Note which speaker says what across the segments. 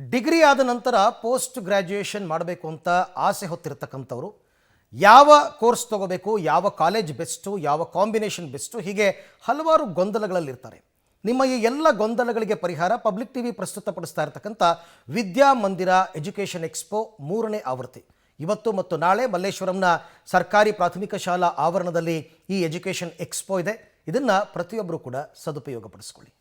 Speaker 1: Degree ಆದ ನಂತರ post graduation ಮಾಡಬೇಕು ಅಂತ ಆಸೆ ಹೊತ್ತಿರತಕ್ಕಂಥವ್ರು ಯಾವ ಕೋರ್ಸ್ ತಗೋಬೇಕು, ಯಾವ ಕಾಲೇಜ್ ಬೆಸ್ಟು, ಯಾವ ಕಾಂಬಿನೇಷನ್ ಬೆಸ್ಟು, ಹೀಗೆ ಹಲವಾರು ಗೊಂದಲಗಳಲ್ಲಿರ್ತಾರೆ. ನಿಮ್ಮ ಈ ಎಲ್ಲ ಗೊಂದಲಗಳಿಗೆ ಪರಿಹಾರ ಪಬ್ಲಿಕ್ ಟಿವಿ ಪ್ರಸ್ತುತಪಡಿಸ್ತಾ ಇರತಕ್ಕಂಥ ವಿದ್ಯಾಮಂದಿರ ಎಜುಕೇಷನ್ ಎಕ್ಸ್ಪೋ 3ನೇ ಆವೃತ್ತಿ. ಇವತ್ತು ಮತ್ತು ನಾಳೆ ಮಲ್ಲೇಶ್ವರಂನ ಸರ್ಕಾರಿ ಪ್ರಾಥಮಿಕ ಶಾಲಾ ಆವರಣದಲ್ಲಿ ಈ ಎಜುಕೇಷನ್ ಎಕ್ಸ್ಪೋ ಇದೆ. ಇದನ್ನು ಪ್ರತಿಯೊಬ್ಬರು ಕೂಡ ಸದುಪಯೋಗಪಡಿಸ್ಕೊಳ್ಳಿ.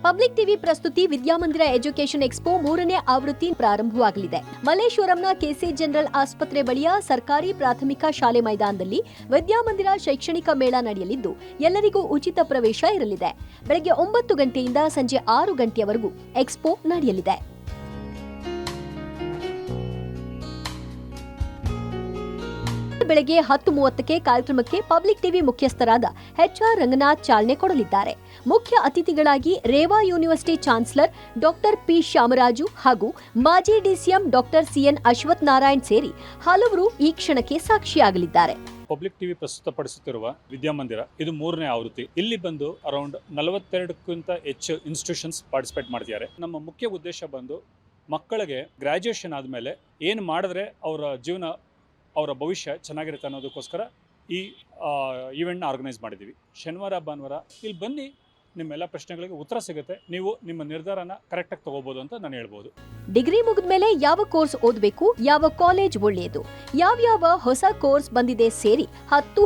Speaker 2: ಪಬ್ಲಿಕ್ ಟಿವಿ ಪ್ರಸ್ತುತಿ ವಿದ್ಯಾಮಂದಿರ ಎಜುಕೇಷನ್ ಎಕ್ಸ್ಪೋ 3ನೇ ಆವೃತ್ತಿ ಪ್ರಾರಂಭವಾಗಲಿದೆ. ಮಲ್ಲೇಶ್ವರಂನ ಕೆಸಿ ಜನರಲ್ ಆಸ್ಪತ್ರೆ ಬಳಿಯ ಸರ್ಕಾರಿ ಪ್ರಾಥಮಿಕ ಶಾಲೆ ಮೈದಾನದಲ್ಲಿ ವಿದ್ಯಾಮಂದಿರ ಶೈಕ್ಷಣಿಕ ಮೇಳ ನಡೆಯಲಿದ್ದು ಎಲ್ಲರಿಗೂ ಉಚಿತ ಪ್ರವೇಶ ಇರಲಿದೆ. ಬೆಳಗ್ಗೆ 9 ಗಂಟೆಯಿಂದ ಸಂಜೆ 6 ಗಂಟೆಯವರೆಗೂ ಎಕ್ಸ್ಪೋ ನಡೆಯಲಿದೆ. ಬೆಳಗ್ಗೆ 10:30ಕ್ಕೆ ಕಾರ್ಯಕ್ರಮಕ್ಕೆ ಪಬ್ಲಿಕ್ ಟಿವಿ ಮುಖ್ಯಸ್ಥರಾದ HR ರಂಗನಾಥ್ ಚಾಲನೆ ಕೊಡಲಿದ್ದಾರೆ. ಮುಖ್ಯ ಅತಿಥಿಗಳಾಗಿ Reva university chancellor doctor P Shyamaraju ಹಾಗೂ ಮಾಜಿ DCM doctor CN Ashwath Narayan ಸೇರಿ ಹಲವರು ಈ ಕ್ಷಣಕ್ಕೆ ಸಾಕ್ಷಿಯಾಗಲಿದ್ದಾರೆ.
Speaker 3: ಪಬ್ಲಿಕ್ ಟಿವಿ ಪ್ರಸ್ತುತಪಡಿಸುತ್ತಿರುವ ವಿದ್ಯಾಮಂದಿರ ಇದು 3ನೇ ಆವೃತ್ತಿ. ಇಲ್ಲಿ ಬಂದು ಅರೌಂಡ್ 42ಕ್ಕಿಂತ ಹೆಚ್ಚು ಇನ್ಸ್ಟಿಟ್ಯೂಷನ್ಸ್ ಪಾರ್ಟಿಸಿಪೇಟ್ ಮಾಡ್ತಿದ್ದಾರೆ. ನಮ್ಮ ಮುಖ್ಯ ಉದ್ದೇಶ ಬಂದು ಮಕ್ಕಳಿಗೆ ಗ್ರಾಜ್ಯುಯೇಷನ್ ಆದಮೇಲೆ ಏನು ಮಾಡಿದ್ರೆ ಅವರ ಭವಿಷ್ಯ ಚೆನ್ನಾಗಿರುತ್ತೆ ಅನ್ನೋದಕ್ಕೋಸ್ಕರ ಈ ಈವೆಂಟ್ನ ಆರ್ಗನೈಸ್ ಮಾಡಿದ್ದೀವಿ. ಶನಿವಾರ ಭಾನುವಾರ ಇಲ್ಲಿ ಬನ್ನಿ, ನಿಮ್ಮೆಲ್ಲ ಪ್ರಶ್ನೆಗಳಿಗೆ ಉತ್ತರ ಸಿಗುತ್ತೆ. ನೀವು ನಿಮ್ಮ ನಿರ್ಧಾರನ ಕರೆಕ್ಟಾಗಿ ತಗೋಬಹುದು ಅಂತ ನಾನು ಹೇಳ್ಬೋದು.
Speaker 2: ಡಿಗ್ರಿ ಮುಗಿದ ಮೇಲೆ ಯಾವ ಕೋರ್ಸ್ ಓದಬೇಕು, ಯಾವ ಕಾಲೇಜ್ ಒಳ್ಳೆಯದು, ಯಾವ್ಯಾವ ಹೊಸ ಕೋರ್ಸ್ ಬಂದಿದೆ ಸೇರಿ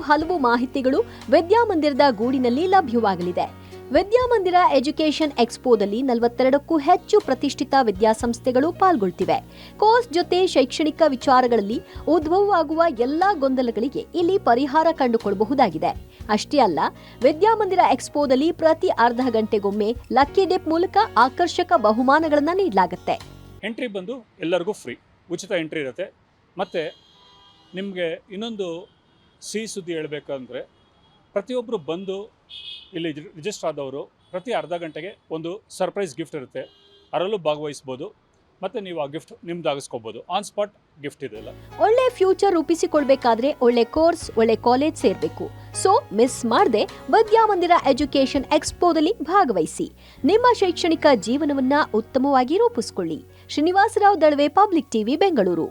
Speaker 2: ಹಲವು ಮಾಹಿತಿಗಳು ವಿದ್ಯಾಮಂದಿರದ ಗೂಡಿನಲ್ಲಿ ಲಭ್ಯವಾಗಲಿದೆ. ವಿದ್ಯಾಮಂದಿರ ಎಜುಕೇಷನ್ ಎಕ್ಸ್ಪೋದಲ್ಲಿ 42ಕ್ಕೂ ಹೆಚ್ಚು ಪ್ರತಿಷ್ಠಿತ ವಿದ್ಯಾಸಂಸ್ಥೆಗಳು ಪಾಲ್ಗೊಳ್ತಿವೆ. ಕೋರ್ಸ್ ಜೊತೆ ಶೈಕ್ಷಣಿಕ ವಿಚಾರಗಳಲ್ಲಿ ಉದ್ಭವವಾಗುವ ಎಲ್ಲಾ ಗೊಂದಲಗಳಿಗೆ ಇಲ್ಲಿ ಪರಿಹಾರ ಕಂಡುಕೊಳ್ಳಬಹುದಾಗಿದೆ. ಅಷ್ಟೇ ಅಲ್ಲ, ವಿದ್ಯಾಮಂದಿರ ಎಕ್ಸ್ಪೋದಲ್ಲಿ ಪ್ರತಿ ಅರ್ಧ ಗಂಟೆಗೊಮ್ಮೆ ಲಕ್ಕಿ ಡಿಪ್ ಮೂಲಕ ಆಕರ್ಷಕ ಬಹುಮಾನಗಳನ್ನು ನೀಡಲಾಗುತ್ತೆ.
Speaker 3: ಎಂಟ್ರಿ ಬಂದು ಎಲ್ಲರಿಗೂ ಫ್ರೀ, ಉಚಿತ ಎಂಟ್ರಿ ಇರುತ್ತೆ. ಮತ್ತು ನಿಮಗೆ ಇನ್ನೊಂದು ಸಿಹಿ ಸುದ್ದಿ ಹೇಳಬೇಕಂದ್ರೆ, ಪ್ರತಿಯೊಬ್ಬರು ಬಂದು ಇಲ್ಲಿ ರಿಜಿಸ್ಟರ್ ಆದವರು ಪ್ರತಿ ಅರ್ಧ ಗಂಟೆಗೆ ಒಂದು ಸರ್ಪ್ರೈಸ್ ಗಿಫ್ಟ್ ಇರುತ್ತೆ, ಅದರಲ್ಲೂ ಭಾಗವಹಿಸ್ಬೋದು. ಮತ್ತೆ ನೀವು ಆ ಗಿಫ್ಟ್ ನಿಮ್ದಾಗಿಸ್ಕೋಬಹುದು. ಆನ್ ಸ್ಪಾಟ್ ಗಿಫ್ಟ್ ಇದೆಲ್ಲ.
Speaker 2: ಒಳ್ಳೆ ಫ್ಯೂಚರ್ ರೂಪಿಸಿಕೊಳ್ಬೇಕಾದ್ರೆ ಒಳ್ಳೆ ಕೋರ್ಸ್, ಒಳ್ಳೆ ಕಾಲೇಜ್ ಸೇರ್ಬೇಕು. ಸೊ ಮಿಸ್ ಮಾಡದೆ ವಿದ್ಯಾಮಂದಿರ ಎಜುಕೇಷನ್ ಎಕ್ಸ್ಪೋದಲ್ಲಿ ಭಾಗವಹಿಸಿ ನಿಮ್ಮ ಶೈಕ್ಷಣಿಕ ಜೀವನವನ್ನ ಉತ್ತಮವಾಗಿ ರೂಪಿಸಿಕೊಳ್ಳಿ. Srinivasarao Dalave, public TV, Bengaluru.